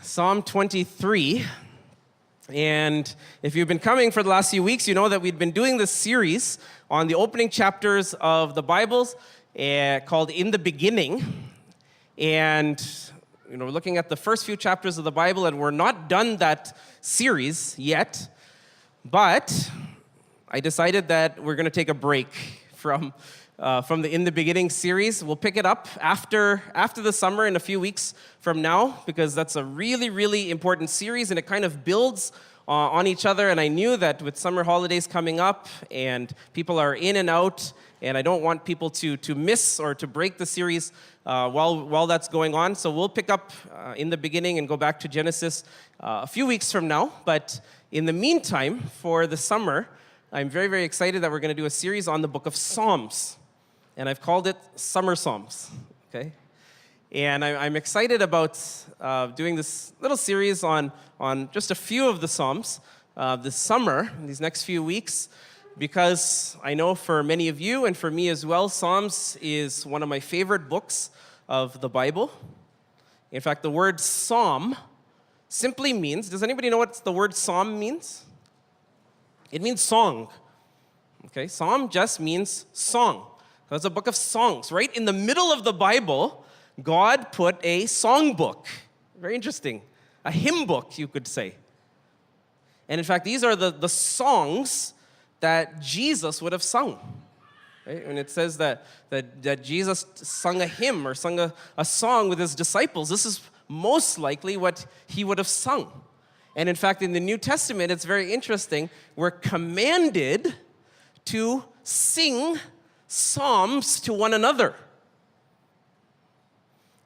Psalm 23. And if you've been coming for the last few weeks, you know that we've been doing this series on the opening chapters of the Bibles called In the Beginning. And we're looking at the first few chapters of the Bible, and we're not done that series yet. But I decided that we're going to take a break from the In the Beginning series. We'll pick it up after the summer in a few weeks from now, because that's a really, really important series, and it kind of builds on each other. And I knew that with summer holidays coming up, and people are in and out, and I don't want people to miss or to break the series while that's going on. So we'll pick up In the Beginning and go back to Genesis a few weeks from now. But in the meantime, for the summer, I'm very, very excited that we're going to do a series on the book of Psalms. And I've called it Summer Psalms, okay? And I'm excited about doing this little series on just a few of the Psalms this summer, these next few weeks, because I know for many of you and for me as well, Psalms is one of my favorite books of the Bible. In fact, the word psalm simply means, does anybody know what the word psalm means? It means song, okay? Psalm just means song. That's a book of songs. Right in the middle of the Bible, God put a song book. Very interesting. A hymn book, you could say. And in fact, these are the songs that Jesus would have sung. Right? When it says that Jesus sung a hymn or sung a song with his disciples, this is most likely what he would have sung. And in fact, in the New Testament, it's very interesting. We're commanded to sing psalms to one another.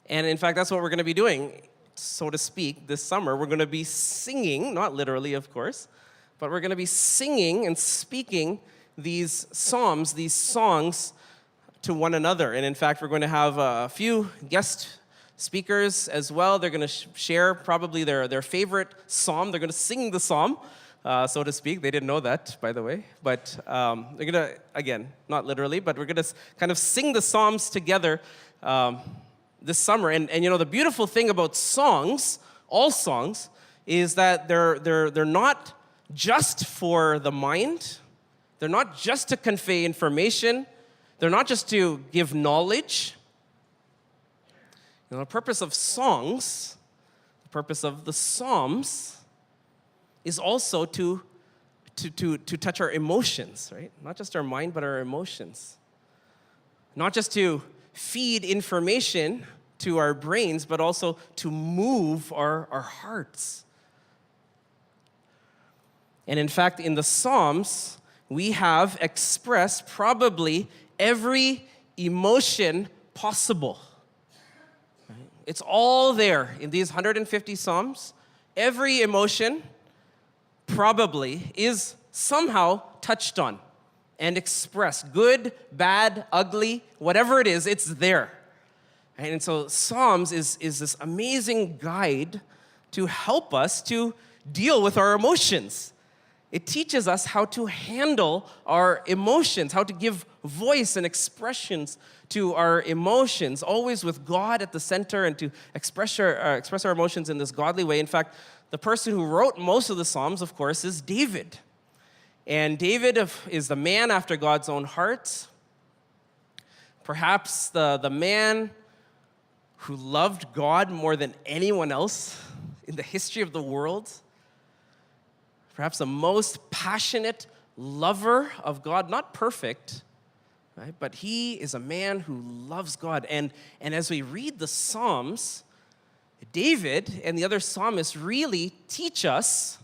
And in fact, that's what we're going to be doing, so to speak, this summer. We're going to be singing, not literally, of course, but we're going to be singing and speaking these psalms, these songs to one another. And in fact, we're going to have a few guest speakers as well. They're going to share probably their favorite psalm. They're going to sing the psalm, so to speak. They didn't know that, by the way. But they're going to, again, not literally, but we're going to kind of sing the psalms together this summer. And the beautiful thing about songs, all songs, is that they're not just for the mind. They're not just to convey information. They're not just to give knowledge. The purpose of songs, the purpose of the psalms, is also to touch our emotions, right? Not just our mind, but our emotions. Not just to feed information to our brains, but also to move our hearts. And in fact, in the Psalms, we have expressed probably every emotion possible. It's all there in these 150 Psalms. Every emotion probably is somehow touched on and expressed. Good, bad, ugly, whatever it is, it's there. And so Psalms is this amazing guide to help us to deal with our emotions. It teaches us how to handle our emotions, how to give voice and expressions to our emotions, always with God at the center, and to express our emotions in this godly way. In fact, the person who wrote most of the Psalms, of course, is David. And David is the man after God's own heart. Perhaps the man who loved God more than anyone else in the history of the world. Perhaps the most passionate lover of God, not perfect, right? But he is a man who loves God. And as we read the Psalms, David and the other psalmists really teach us,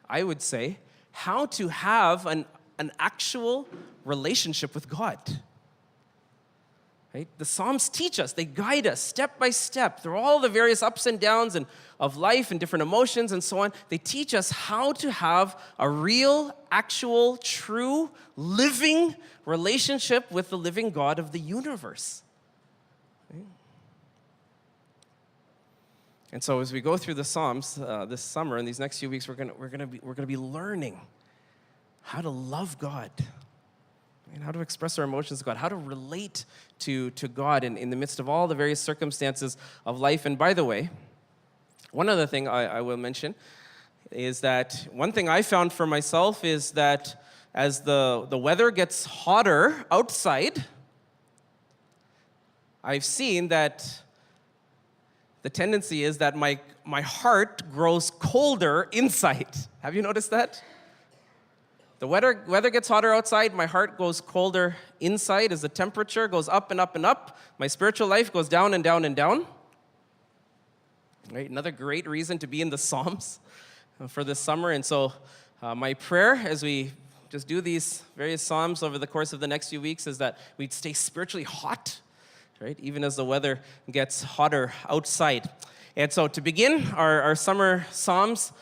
I would say, how to have an actual relationship with God. Right? The Psalms teach us, they guide us step by step through all the various ups and downs of life and different emotions and so on. They teach us how to have a real, actual, true, living relationship with the living God of the universe. Right? And so as we go through the Psalms this summer and these next few weeks, we're gonna be learning how to love God. And how to express our emotions to God, how to relate to God in the midst of all the various circumstances of life. And by the way, One other thing I will mention is that one thing I found for myself is that as the weather gets hotter outside, I've seen that the tendency is that my heart grows colder inside. Have you noticed that? The weather gets hotter outside, my heart goes colder inside as the temperature goes up and up and up. My spiritual life goes down and down and down. Right? Another great reason to be in the Psalms for this summer. And so my prayer as we just do these various Psalms over the course of the next few weeks is that we'd stay spiritually hot, right? Even as the weather gets hotter outside. And so to begin our summer Psalms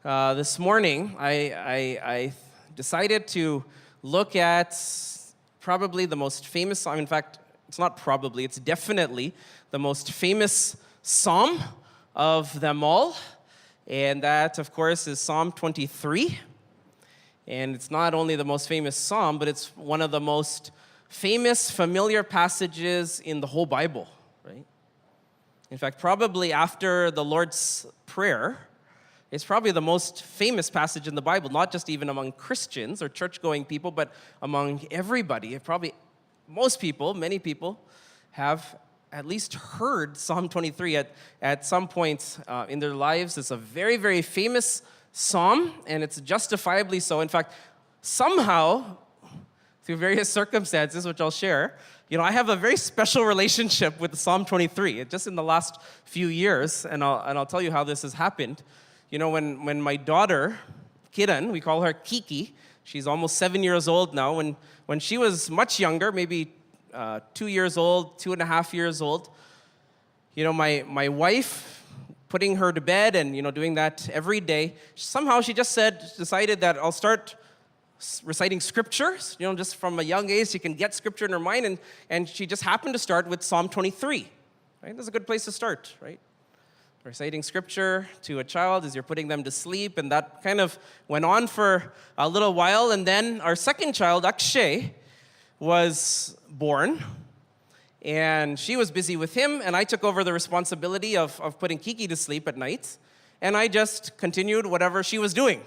this morning, I decided to look at probably the most famous psalm. In fact, it's not probably, it's definitely the most famous psalm of them all. And that, of course, is Psalm 23. And it's not only the most famous psalm, but it's one of the most famous, familiar passages in the whole Bible, right? In fact, probably after the Lord's Prayer, it's probably the most famous passage in the Bible, not just even among Christians or church-going people, but among everybody. Probably most people, many people, have at least heard Psalm 23 at some point in their lives. It's a very, very famous psalm, and it's justifiably so. In fact, somehow, through various circumstances, which I'll share, I have a very special relationship with Psalm 23, just in the last few years, and I'll tell you how this has happened. When my daughter, Kiran, we call her Kiki, she's almost 7 years old now. When she was much younger, maybe 2 years old, 2.5 years old, my wife, putting her to bed and, doing that every day, somehow she just decided that I'll start reciting scriptures. Just from a young age, she can get scripture in her mind, and she just happened to start with Psalm 23, right? That's a good place to start, right? Reciting scripture to a child as you're putting them to sleep, and that kind of went on for a little while, and then our second child, Akshay, was born, and she was busy with him, and I took over the responsibility of putting Kiki to sleep at night, and I just continued whatever she was doing.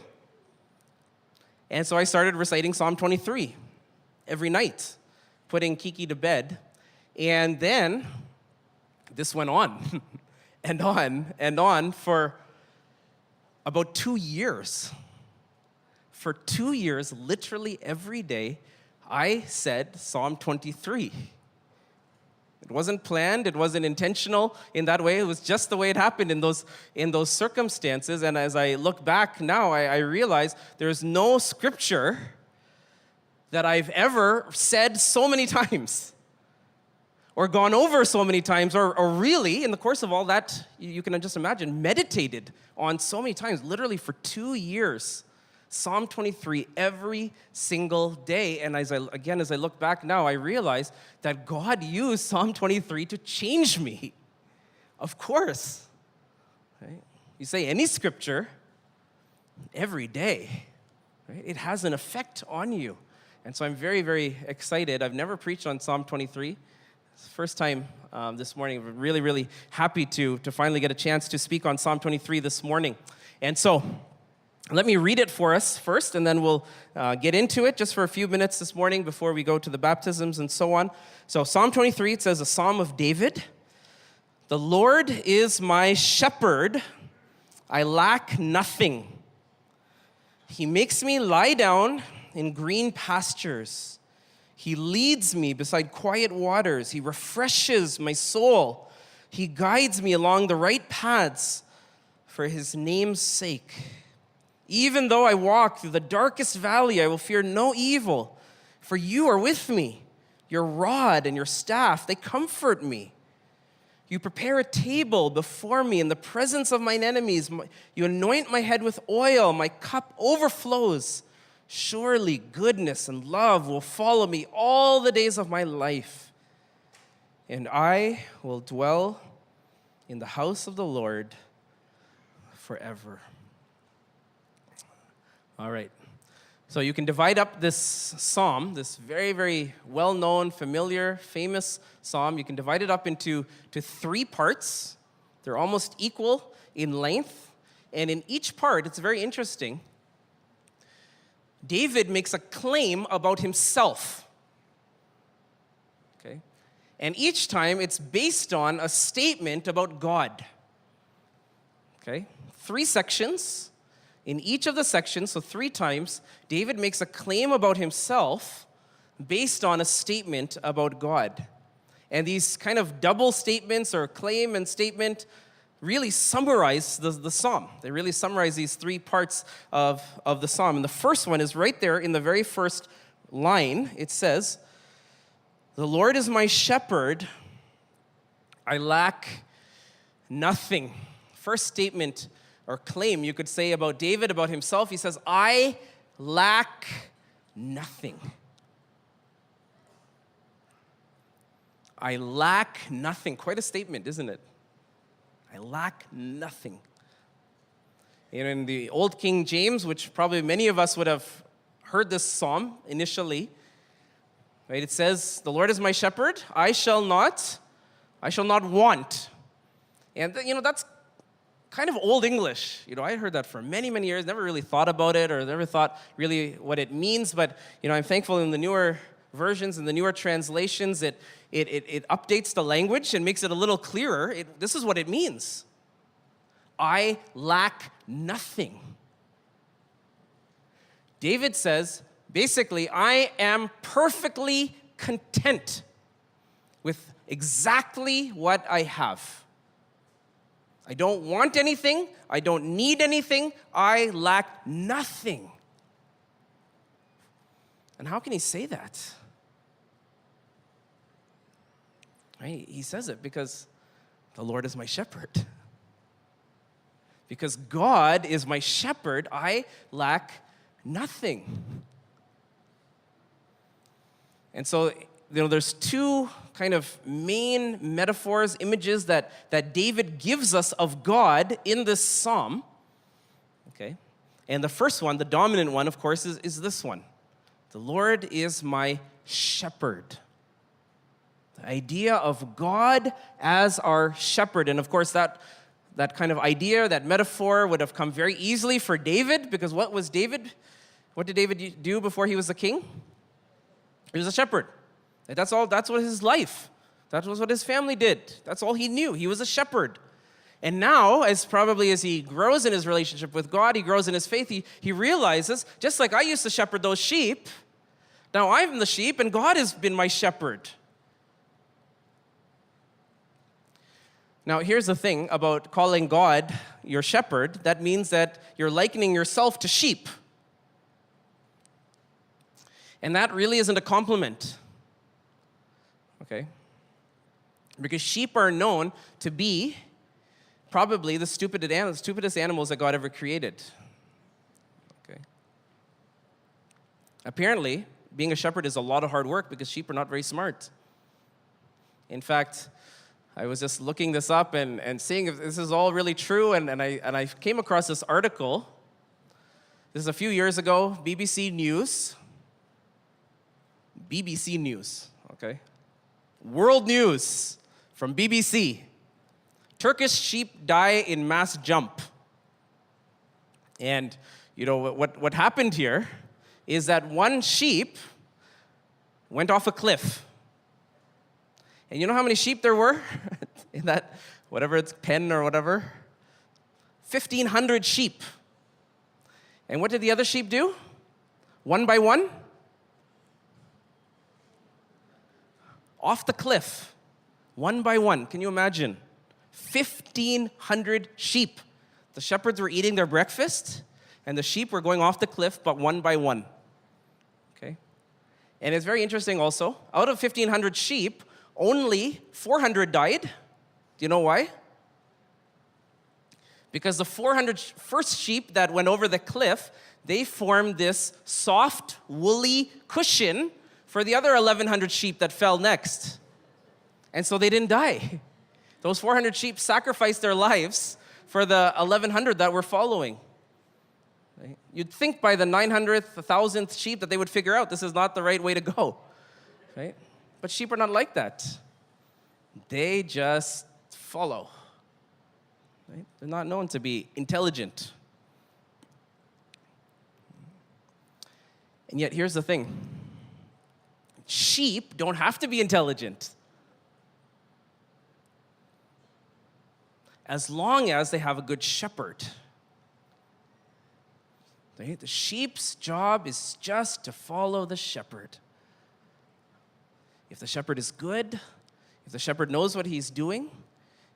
And so I started reciting Psalm 23 every night, putting Kiki to bed, and then this went on and on and on for about 2 years. For 2 years, literally every day, I said Psalm 23. It wasn't planned, it wasn't intentional in that way, it was just the way it happened in those circumstances. And as I look back now, I realize there's no scripture that I've ever said so many times, or gone over so many times, or really, in the course of all that, you can just imagine, meditated on so many times, literally for 2 years. Psalm 23 every single day. And as I look back now, I realize that God used Psalm 23 to change me. Of course. Right? You say any scripture, every day, right? It has an effect on you. And so I'm very, very excited. I've never preached on Psalm 23. It's the first time this morning. I'm really, really happy to finally get a chance to speak on Psalm 23 this morning. And so let me read it for us first, and then we'll get into it just for a few minutes this morning before we go to the baptisms and so on. So Psalm 23, it says, a psalm of David. The Lord is my shepherd, I lack nothing. He makes me lie down in green pastures. He leads me beside quiet waters. He refreshes my soul. He guides me along the right paths for his name's sake. Even though I walk through the darkest valley, I will fear no evil, for you are with me. Your rod and your staff, they comfort me. You prepare a table before me in the presence of mine enemies. You anoint my head with oil. My cup overflows. Surely goodness and love will follow me all the days of my life, and I will dwell in the house of the Lord forever. All right. So you can divide up this psalm, this very, very well-known, familiar, famous psalm. You can divide it up into 3 parts. They're almost equal in length. And in each part, it's very interesting, David makes a claim about himself. Okay? And each time, it's based on a statement about God. Okay? 3 sections. In each of the sections, so 3 times, David makes a claim about himself based on a statement about God. And these kind of double statements or claim and statement really summarize the psalm. They really summarize these 3 parts of the psalm. And the first one is right there in the very first line. It says, "The Lord is my shepherd, I lack nothing." First statement or claim you could say about David, about himself. He says, I lack nothing. I lack nothing. Quite a statement, isn't it? I lack nothing. In the Old King James, which probably many of us would have heard this psalm initially, right? It says, "The Lord is my shepherd; I shall not want." And that's kind of old English. I heard that for many, many years. Never really thought about it, or never thought really what it means. But I'm thankful in the newer versions and the newer translations, it updates the language and makes it a little clearer. This is what it means. I lack nothing. David says, basically, I am perfectly content with exactly what I have. I don't want anything. I don't need anything. I lack nothing. And how can he say that? Right? He says it because the Lord is my shepherd. Because God is my shepherd, I lack nothing. And so, there's 2 kind of main metaphors, images that David gives us of God in this psalm. Okay? And the first one, the dominant one, of course, is this one. The Lord is my shepherd. The idea of God as our shepherd. And of course, that kind of idea, that metaphor would have come very easily for David, because what did David do before he was the king? He was a shepherd. That's what his life, that was what his family did. That's all he knew. He was a shepherd. And now, as he grows in his relationship with God, he grows in his faith, he realizes, just like I used to shepherd those sheep, now I'm the sheep and God has been my shepherd. Now, here's the thing about calling God your shepherd. That means that you're likening yourself to sheep. And that really isn't a compliment. Okay? Because sheep are known to be probably the stupidest animals that God ever created. Okay? Apparently, being a shepherd is a lot of hard work because sheep are not very smart. In fact, I was just looking this up and seeing if this is all really true, and I came across this article. This is a few years ago, BBC News, okay? World News from BBC. Turkish sheep die in mass jump. And, what happened here is that one sheep went off a cliff. And you know how many sheep there were in that, whatever it's, pen or whatever? 1,500 sheep. And what did the other sheep do? One by one? Off the cliff. One by one. Can you imagine? 1,500 sheep. The shepherds were eating their breakfast, and the sheep were going off the cliff, but one by one. Okay? And it's very interesting also. Out of 1,500 sheep, only 400 died. Do you know why? Because the 400 first sheep that went over the cliff, they formed this soft, woolly cushion for the other 1,100 sheep that fell next. And so they didn't die. Those 400 sheep sacrificed their lives for the 1,100 that were following. Right? You'd think by the 900th, 1,000th sheep that they would figure out this is not the right way to go. Right? But sheep are not like that. They just follow. Right? They're not known to be intelligent. And yet, here's the thing. Sheep don't have to be intelligent. As long as they have a good shepherd. Right? The sheep's job is just to follow the shepherd. If the shepherd is good, if the shepherd knows what he's doing,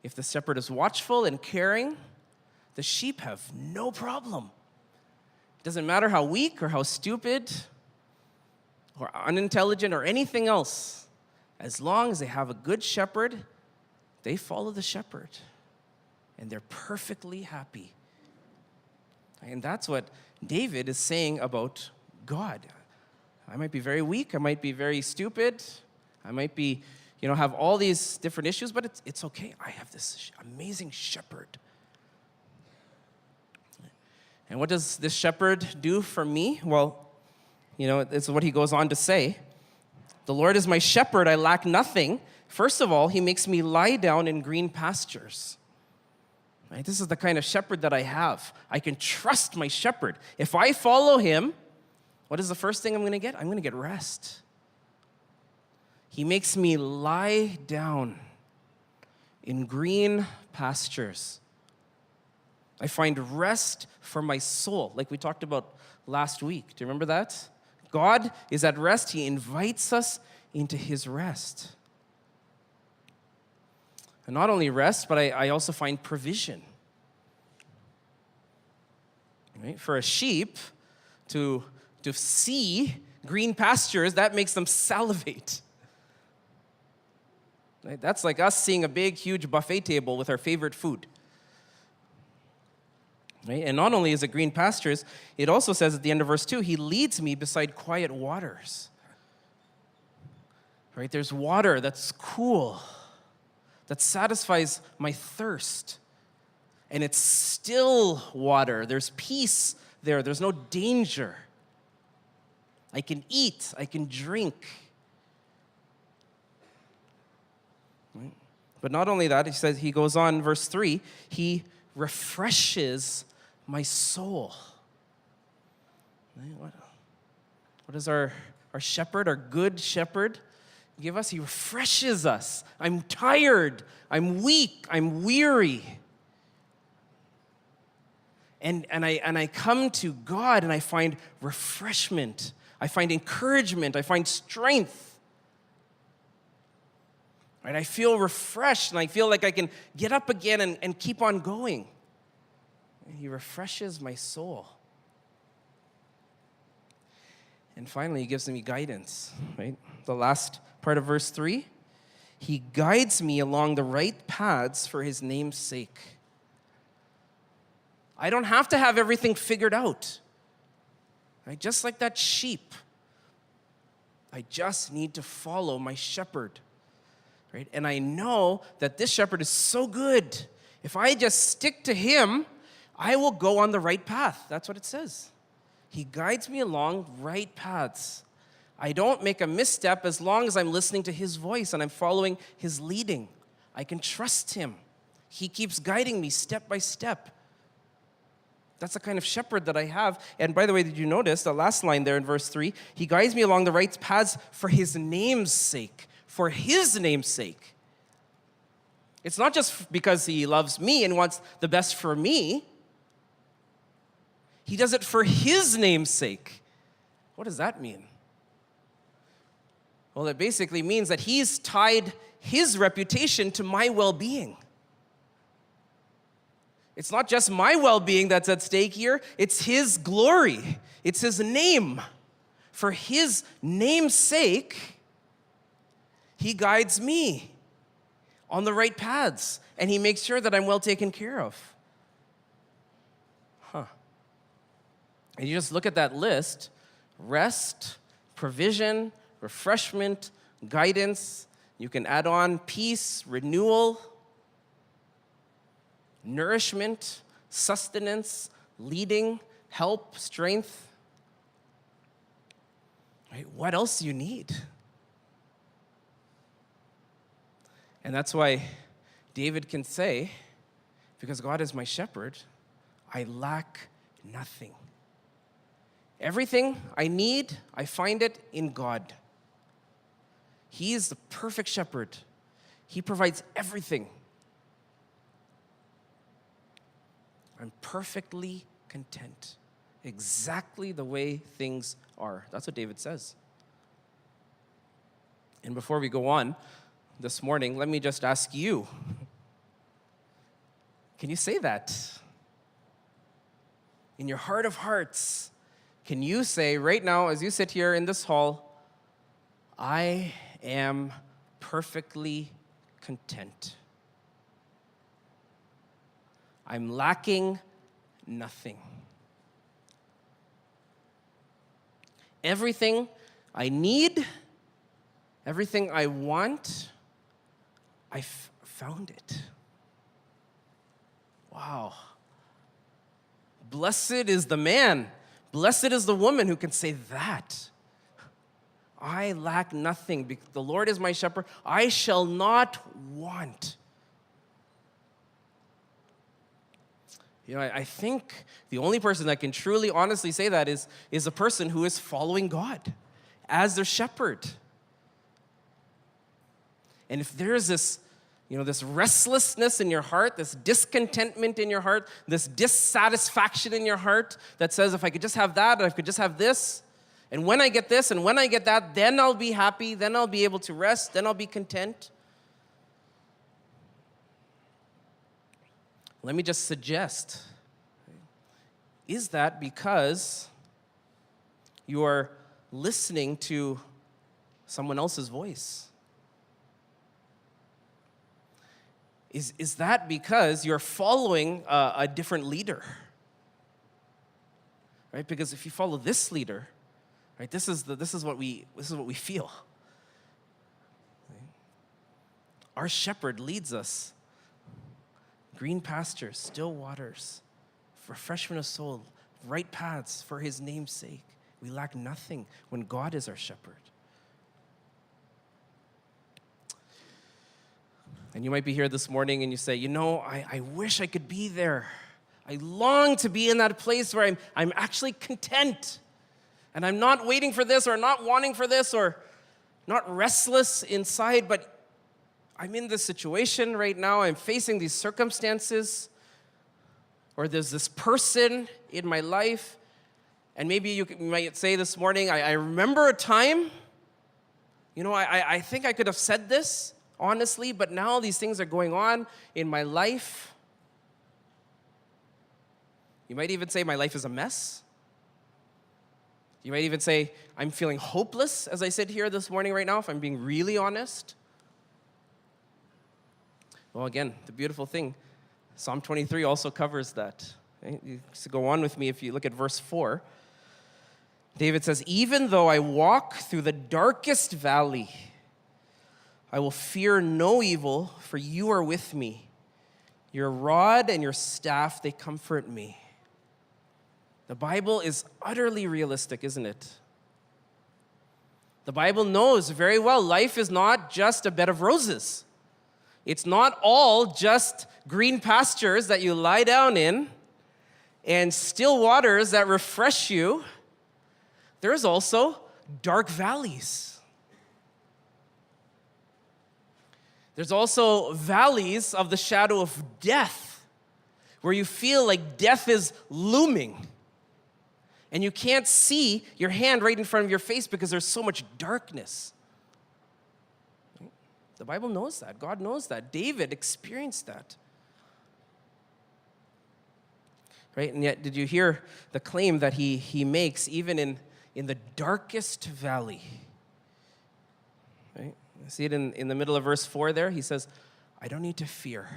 if the shepherd is watchful and caring, the sheep have no problem. It doesn't matter how weak or how stupid or unintelligent or anything else. As long as they have a good shepherd, they follow the shepherd. And they're perfectly happy. And that's what David is saying about God. I might be very weak. I might be very stupid. I might be, have all these different issues, but it's okay. I have this amazing shepherd. And what does this shepherd do for me? Well, this is what he goes on to say. The Lord is my shepherd. I lack nothing. First of all, he makes me lie down in green pastures. Right? This is the kind of shepherd that I have. I can trust my shepherd. If I follow him, what is the first thing I'm going to get? I'm going to get rest. He makes me lie down in green pastures. I find rest for my soul, like we talked about last week. Do you remember that? God is at rest. He invites us into his rest. And not only rest, but I also find provision. Right? For a sheep to see green pastures, that makes them salivate. Right? That's like us seeing a big, huge buffet table with our favorite food. Right? And not only is it green pastures, it also says at the end of verse 2, he leads me beside quiet waters. Right? There's water that's cool, that satisfies my thirst. And it's still water. There's peace there. There's no danger. I can eat. I can drink. Right? But not only that, he goes on, verse 3, he refreshes my soul. Right? What does our shepherd, our good shepherd, give us? He refreshes us. I'm tired. I'm weak. I'm weary. And I come to God and I find refreshment. I find encouragement. I find strength. Right? I feel refreshed and I feel like I can get up again and keep on going. And he refreshes my soul. And finally, he gives me guidance. Right? The last part of verse 3, he guides me along the right paths for his name's sake. I don't have to have everything figured out. Right? Just like that sheep. I just need to follow my shepherd. Right? And I know that this shepherd is so good. If I just stick to him, I will go on the right path. That's what it says. He guides me along right paths. I don't make a misstep as long as I'm listening to his voice and I'm following his leading. I can trust him. He keeps guiding me step by step. That's the kind of shepherd that I have. And by the way, did you notice the last line there in verse 3? He guides me along the right paths for his name's sake. For his name's sake. It's not just because he loves me and wants the best for me. He does it for his name's sake. What does that mean? Well, it basically means that he's tied his reputation to my well-being. It's not just my well-being that's at stake here. It's his glory. It's his name. For his name's sake, he guides me on the right paths, and he makes sure that I'm well taken care of. And you just look at that list: rest, provision, refreshment, guidance. You can add on peace, renewal, nourishment, sustenance, leading, help, strength. Right? What else do you need? And that's why David can say, because God is my shepherd, I lack nothing. Everything I need, I find it in God. He is the perfect shepherd. He provides everything. I'm perfectly content, exactly the way things are. That's what David says. And before we go on this morning, let me just ask you, can you say that? In your heart of hearts, can you say right now, as you sit here in this hall, I am perfectly content. I'm lacking nothing. Everything I need, everything I want, I've found it. Wow. Blessed is the man, blessed is the woman who can say that. I lack nothing. The Lord is my shepherd. I shall not want. You know, I think the only person that can truly, honestly say that is a person who is following God as their shepherd. And if there is this, this restlessness in your heart, this discontentment in your heart, this dissatisfaction in your heart that says, if I could just have that, or if I could just have this, and when I get this, and when I get that, then I'll be happy, then I'll be able to rest, then I'll be content. Let me just suggest, is that because you are listening to someone else's voice? Is that because you're following a different leader? Right? Because if you follow this leader, right, this is what we feel. Right? Our shepherd leads us. Green pastures, still waters, refreshment of soul, right paths for his name's sake. We lack nothing when God is our shepherd. And you might be here this morning and you say, I wish I could be there. I long to be in that place where I'm actually content. And I'm not waiting for this or not wanting for this or not restless inside, but I'm in this situation right now. I'm facing these circumstances, or there's this person in my life. And maybe you might say this morning, I remember a time, I think I could have said this, honestly, but now these things are going on in my life. You might even say my life is a mess. You might even say I'm feeling hopeless as I sit here this morning right now, if I'm being really honest. Well, again, the beautiful thing, Psalm 23 also covers that. Right? You go on with me if you look at verse 4. David says, even though I walk through the darkest valley, I will fear no evil, for you are with me. Your rod and your staff, they comfort me. The Bible is utterly realistic, isn't it? The Bible knows very well life is not just a bed of roses. It's not all just green pastures that you lie down in and still waters that refresh you. There's also dark valleys. There's also valleys of the shadow of death, where you feel like death is looming. And you can't see your hand right in front of your face because there's so much darkness. The Bible knows that. God knows that. David experienced that. Right? And yet, did you hear the claim that he makes even in the darkest valley? Right? See it in the middle of verse 4 there? He says, I don't need to fear.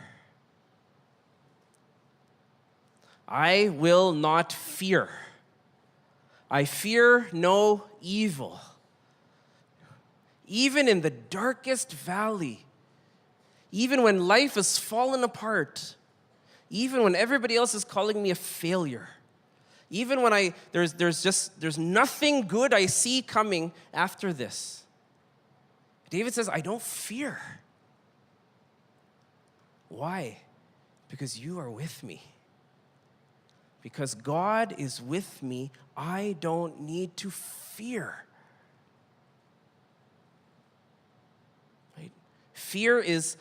I will not fear. I fear no evil. Even in the darkest valley, even when life has fallen apart, even when everybody else is calling me a failure, even when there's nothing good I see coming after this, David says, I don't fear. Why? Because you are with me. Because God is with me, I don't need to fear. Right? Fear is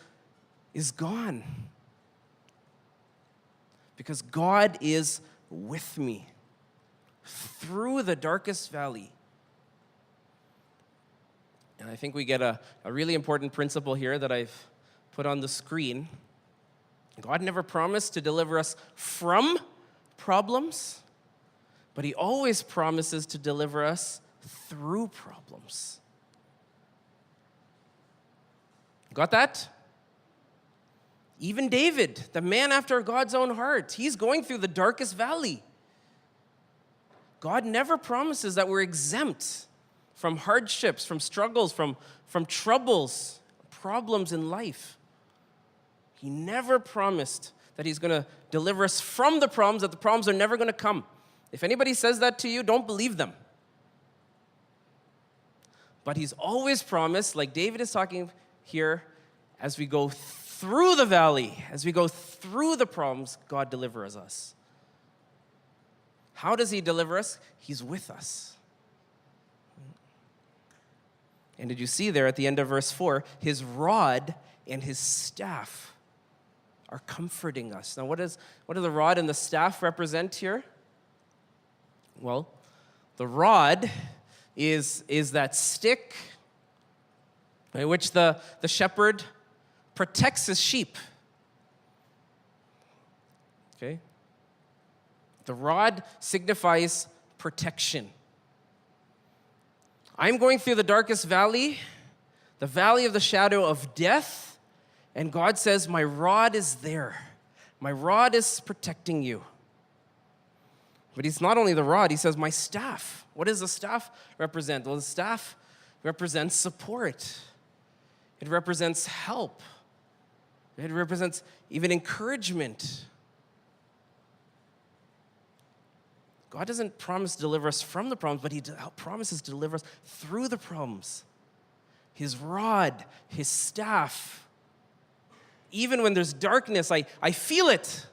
gone. Because God is with me through the darkest valley. And I think we get a really important principle here that I've put on the screen. God never promised to deliver us from problems, but he always promises to deliver us through problems. Got that? Even David, the man after God's own heart, he's going through the darkest valley. God never promises that we're exempt from hardships, from struggles, from troubles, problems in life. He never promised that he's going to deliver us from the problems, that the problems are never going to come. If anybody says that to you, don't believe them. But he's always promised, like David is talking here, as we go through the valley, as we go through the problems, God delivers us. How does he deliver us? He's with us. And did you see there at the end of verse 4, his rod and his staff are comforting us. Now, what do the rod and the staff represent here? Well, the rod is that stick by which the shepherd protects his sheep. Okay? The rod signifies protection. I'm going through the darkest valley, the valley of the shadow of death, and God says, my rod is there. My rod is protecting you. But it's not only the rod, he says, my staff. What does the staff represent? Well, the staff represents support. It represents help. It represents even encouragement. God doesn't promise to deliver us from the problems, but he promises to deliver us through the problems. His rod, his staff. Even when there's darkness, I feel it.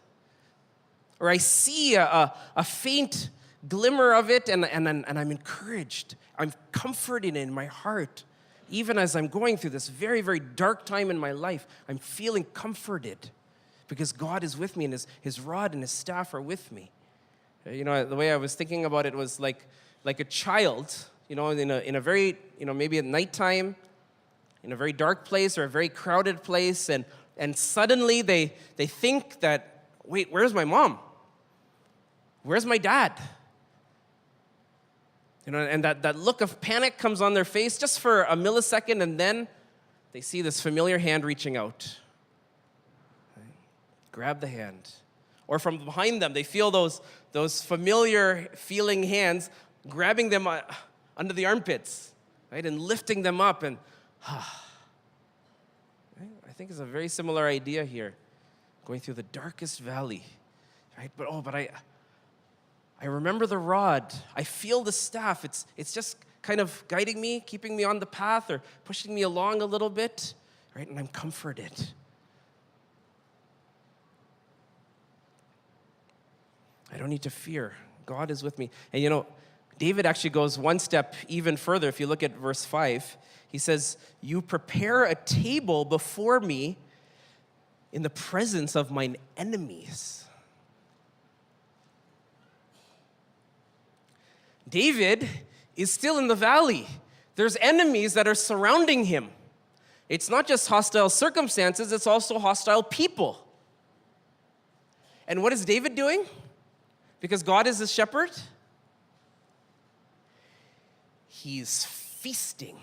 Or I see a faint glimmer of it, and I'm encouraged. I'm comforted in my heart. Even as I'm going through this very, very dark time in my life, I'm feeling comforted because God is with me, and his rod and his staff are with me. You know, the way I was thinking about it was like a child, you know, in a very, you know, maybe at nighttime, in a very dark place or a very crowded place, and suddenly they think that, wait, where's my mom? Where's my dad? You know, and that look of panic comes on their face just for a millisecond, and then they see this familiar hand reaching out. Right? Grab the hand. Or from behind them, they feel those familiar feeling hands grabbing them under the armpits, right, and lifting them up. And right? I think it's a very similar idea here, going through the darkest valley, right? But I remember the rod. I feel the staff. It's just kind of guiding me, keeping me on the path, or pushing me along a little bit, right? And I'm comforted. I don't need to fear. God is with me. And you know, David actually goes one step even further. If you look at verse 5, he says, you prepare a table before me in the presence of mine enemies. David is still in the valley. There's enemies that are surrounding him. It's not just hostile circumstances, it's also hostile people. And what is David doing? Because God is his shepherd, he's feasting.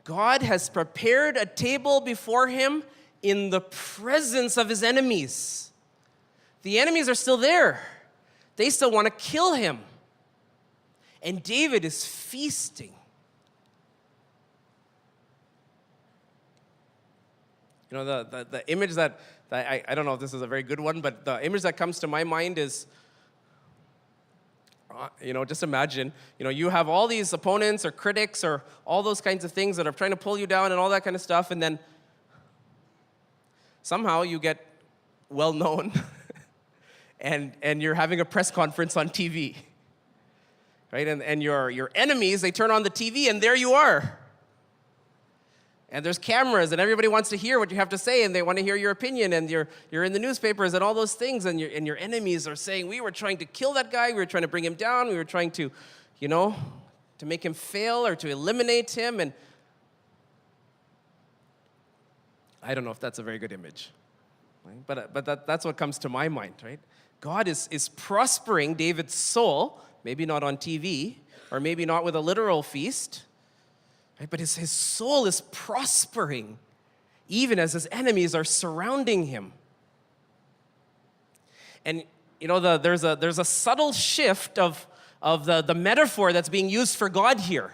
God has prepared a table before him in the presence of his enemies. The enemies are still there. They still want to kill him. And David is feasting. You know, the image that I don't know if this is a very good one, but the image that comes to my mind is, you know, just imagine, you know, you have all these opponents or critics or all those kinds of things that are trying to pull you down and all that kind of stuff, and then somehow you get well known and you're having a press conference on TV. Right? And your enemies, they turn on the TV and there you are. And there's cameras and everybody wants to hear what you have to say and they want to hear your opinion and you're in the newspapers and all those things and your enemies are saying, we were trying to kill that guy, we were trying to bring him down, we were trying to, to make him fail or to eliminate him. And I don't know if that's a very good image. Right? But that's what comes to my mind, right? God is prospering David's soul, maybe not on TV or maybe not with a literal feast, right? But his soul is prospering even as his enemies are surrounding him. And there's a subtle shift of the metaphor that's being used for God here.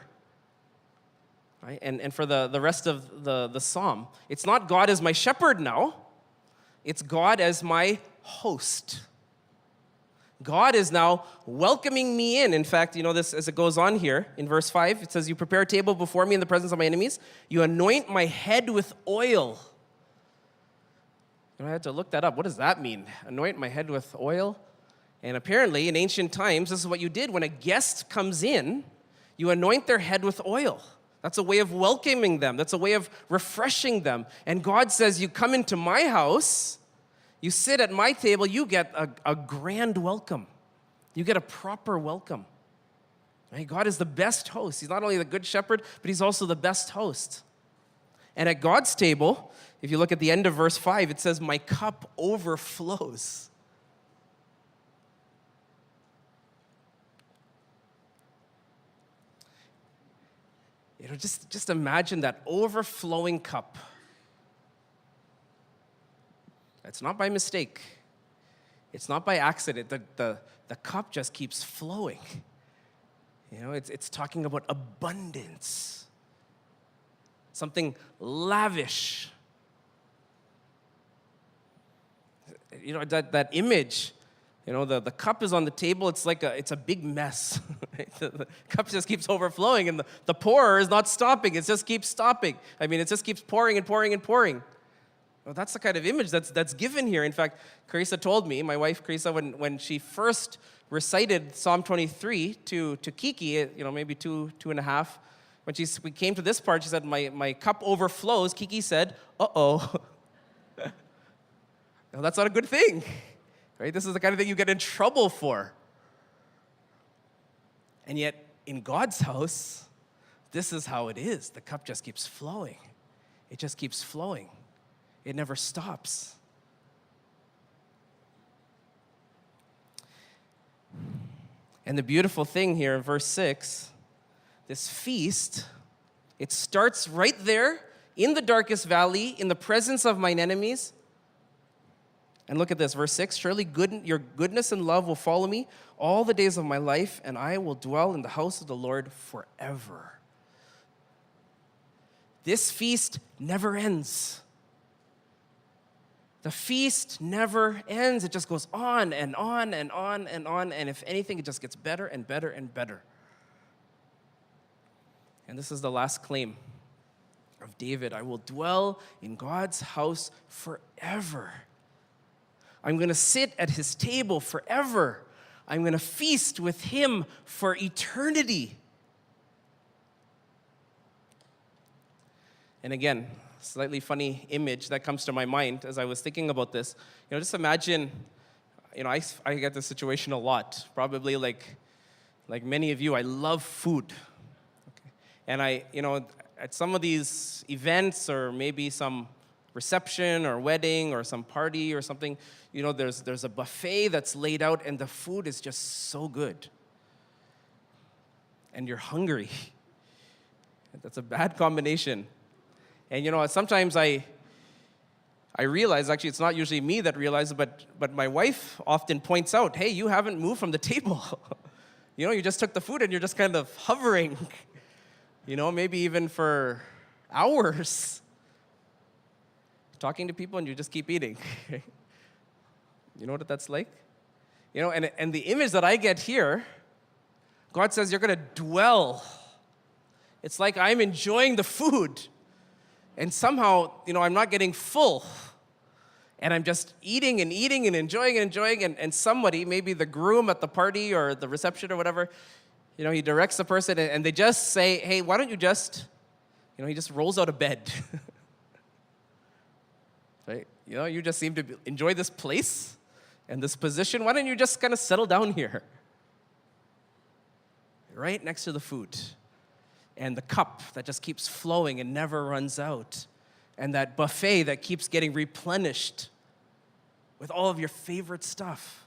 Right? And for the rest of the psalm. It's not God as my shepherd now. It's God as my host. God is now welcoming me in. In fact, this as it goes on here in verse 5, it says, you prepare a table before me in the presence of my enemies. You anoint my head with oil. I had to look that up. What does that mean? Anoint my head with oil? And apparently, in ancient times, this is what you did. When a guest comes in, you anoint their head with oil. That's a way of welcoming them. That's a way of refreshing them. And God says, you come into my house, you sit at my table, you get a grand welcome. You get a proper welcome. Right? God is the best host. He's not only the good shepherd, but he's also the best host. And at God's table, if you look at the end of verse 5, it says, my cup overflows. Just imagine that overflowing cup. It's not by mistake. It's not by accident. The cup just keeps flowing. It's talking about abundance. Something lavish. That image, the cup is on the table, it's a big mess. Right? The cup just keeps overflowing and the pourer is not stopping. It just keeps stopping. It just keeps pouring and pouring and pouring. Well, that's the kind of image that's given here. In fact, Carissa told me, my wife Carissa, when she first recited Psalm 23 to Kiki, maybe two and a half, when we came to this part, she said, my cup overflows. Kiki said, uh-oh. Well, that's not a good thing, right? This is the kind of thing you get in trouble for. And yet, in God's house, this is how it is. The cup just keeps flowing. It just keeps flowing. It never stops. And the beautiful thing here in verse 6, this feast, it starts right there in the darkest valley, in the presence of mine enemies. And look at this, verse 6, surely your goodness and love will follow me all the days of my life, and I will dwell in the house of the Lord forever. This feast never ends. The feast never ends. It just goes on and on and on and on. And if anything, it just gets better and better and better. And this is the last claim of David. I will dwell in God's house forever. I'm going to sit at his table forever. I'm going to feast with him for eternity. And again, slightly funny image that comes to my mind as I was thinking about this. Just imagine, I get this situation a lot. Probably like many of you, I love food. Okay. And at some of these events or maybe some reception or wedding or some party or something, there's a buffet that's laid out and the food is just so good. And you're hungry. That's a bad combination. And sometimes I realize, actually it's not usually me that realizes, but my wife often points out, hey, you haven't moved from the table. You just took the food and you're just kind of hovering, maybe even for hours. Talking to people and you just keep eating. You know what that's like? And the image that I get here, God says you're going to dwell. It's like I'm enjoying the food. And somehow, I'm not getting full. And I'm just eating and eating and enjoying and somebody, maybe the groom at the party or the reception or whatever, he directs the person and they just say, hey, why don't you just, he just rolls out of bed. Right? You just seem to enjoy this place and this position. Why don't you just kind of settle down here? Right next to the food. And the cup that just keeps flowing and never runs out. And that buffet that keeps getting replenished with all of your favorite stuff.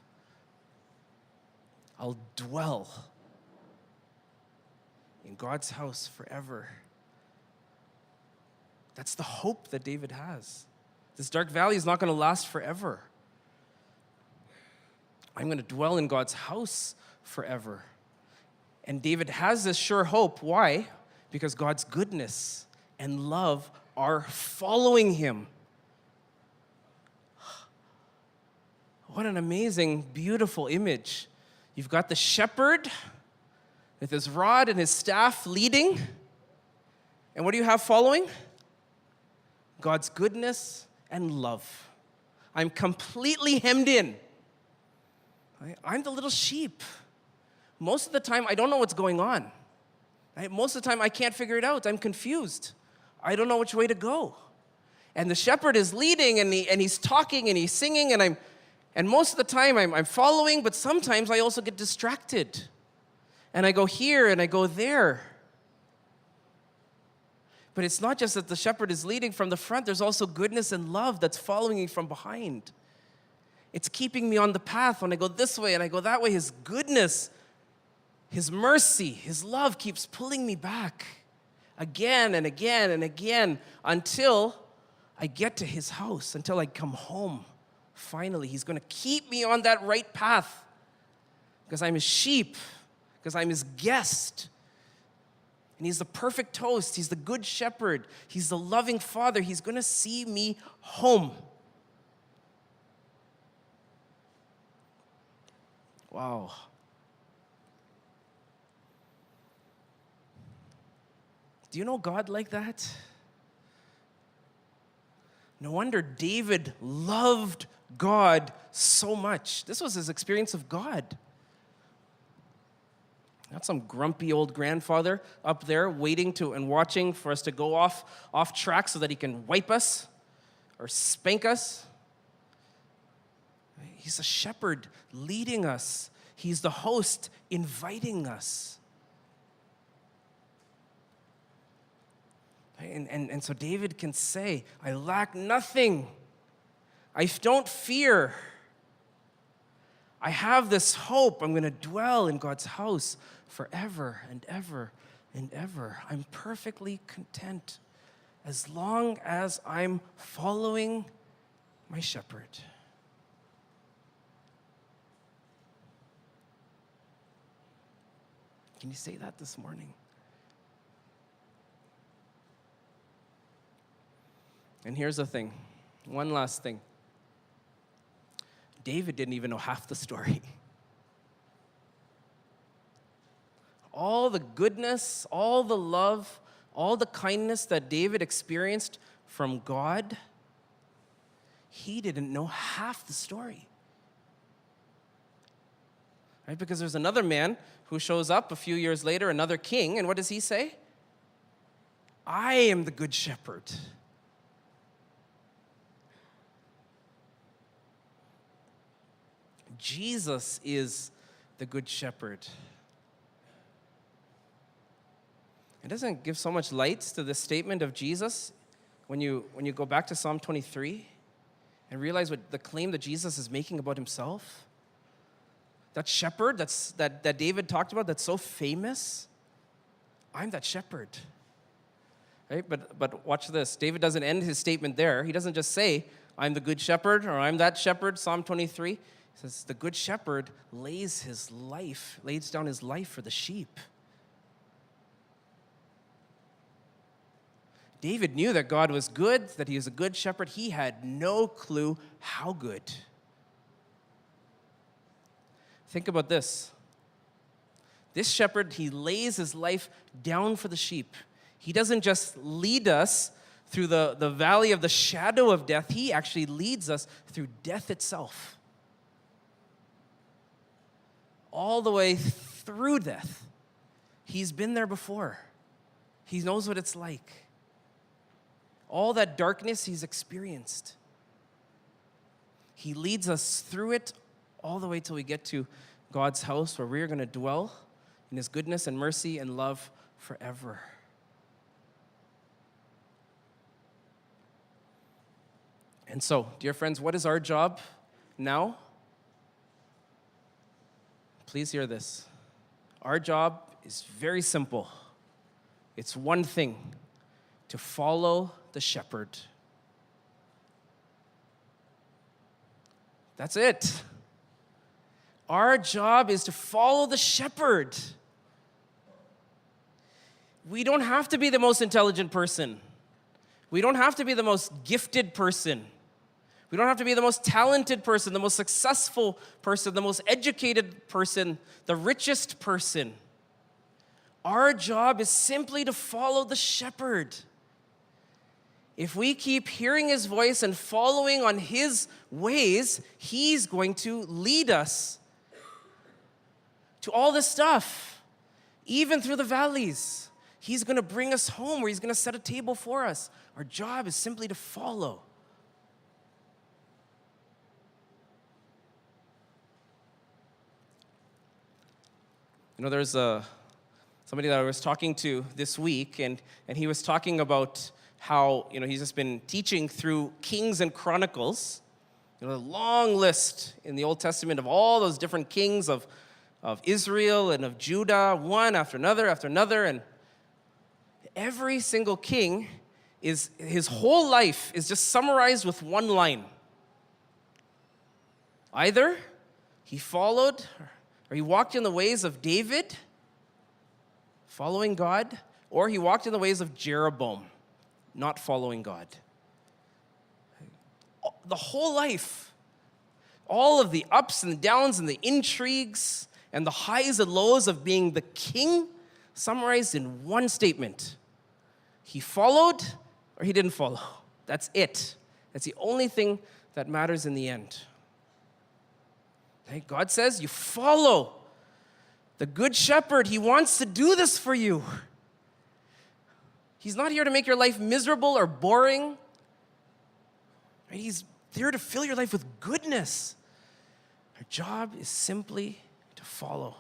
I'll dwell in God's house forever. That's the hope that David has. This dark valley is not going to last forever. I'm going to dwell in God's house forever. And David has this sure hope. Why? Because God's goodness and love are following him. What an amazing, beautiful image. You've got the shepherd with his rod and his staff leading. And what do you have following? God's goodness and love. I'm completely hemmed in. I'm the little sheep. Most of the time, I don't know what's going on. Most of the time, I can't figure it out. I'm confused. I don't know which way to go. And the shepherd is leading, and he's talking, and he's singing, and most of the time, I'm following, but sometimes I also get distracted. And I go here, and I go there. But it's not just that the shepherd is leading from the front. There's also goodness and love that's following me from behind. It's keeping me on the path when I go this way and I go that way. His goodness, his mercy, his love keeps pulling me back again and again and again until I get to his house, until I come home. Finally, he's going to keep me on that right path because I'm his sheep, because I'm his guest. And he's the perfect host. He's the good shepherd. He's the loving father. He's going to see me home. Wow. Do you know God like that? No wonder David loved God so much. This was his experience of God. Not some grumpy old grandfather up there waiting to and watching for us to go off track so that he can wipe us or spank us. He's a shepherd leading us. He's the host inviting us. And so David can say, I lack nothing. I don't fear. I have this hope. I'm going to dwell in God's house forever and ever and ever. I'm perfectly content as long as I'm following my shepherd. Can you say that this morning? And here's the thing, one last thing. David didn't even know half the story. All the goodness, all the love, all the kindness that David experienced from God, he didn't know half the story. Right? Because there's another man who shows up a few years later, another king, and what does he say? I am the good shepherd. Jesus is the good shepherd. It doesn't give so much light to this statement of Jesus when you go back to Psalm 23 and realize what the claim that Jesus is making about himself. That shepherd that David talked about that's so famous. I'm that shepherd. Right? But watch this. David doesn't end his statement there. He doesn't just say, I'm the good shepherd or I'm that shepherd, Psalm 23. He says, the good shepherd lays down his life for the sheep. David knew that God was good, that he was a good shepherd. He had no clue how good. Think about this. This shepherd, he lays his life down for the sheep. He doesn't just lead us through the valley of the shadow of death, he actually leads us through death itself. All the way through death. He's been there before. He knows what it's like. All that darkness he's experienced. He leads us through it all the way till we get to God's house, where we are going to dwell in his goodness and mercy and love forever. And so, dear friends, what is our job now? Please hear this. Our job is very simple. It's one thing: to follow the shepherd. That's it. Our job is to follow the shepherd. We don't have to be the most intelligent person. We don't have to be the most gifted person. We don't have to be the most talented person, the most successful person, the most educated person, the richest person. Our job is simply to follow the shepherd. If we keep hearing his voice and following on his ways, he's going to lead us to all this stuff, even through the valleys. He's going to bring us home, where he's going to set a table for us. Our job is simply to follow. You know, there's somebody that I was talking to this week, and he was talking about how, he's just been teaching through Kings and Chronicles, a long list in the Old Testament of all those different kings of Israel and of Judah, one after another, and every single king his whole life is just summarized with one line. Either he followed or he walked in the ways of David, following God, or he walked in the ways of Jeroboam, not following God. The whole life, all of the ups and the downs and the intrigues and the highs and lows of being the king, summarized in one statement. He followed or he didn't follow. That's it. That's the only thing that matters in the end. God says you follow the good shepherd. He wants to do this for you. He's not here to make your life miserable or boring. He's there to fill your life with goodness. Our job is simply to follow.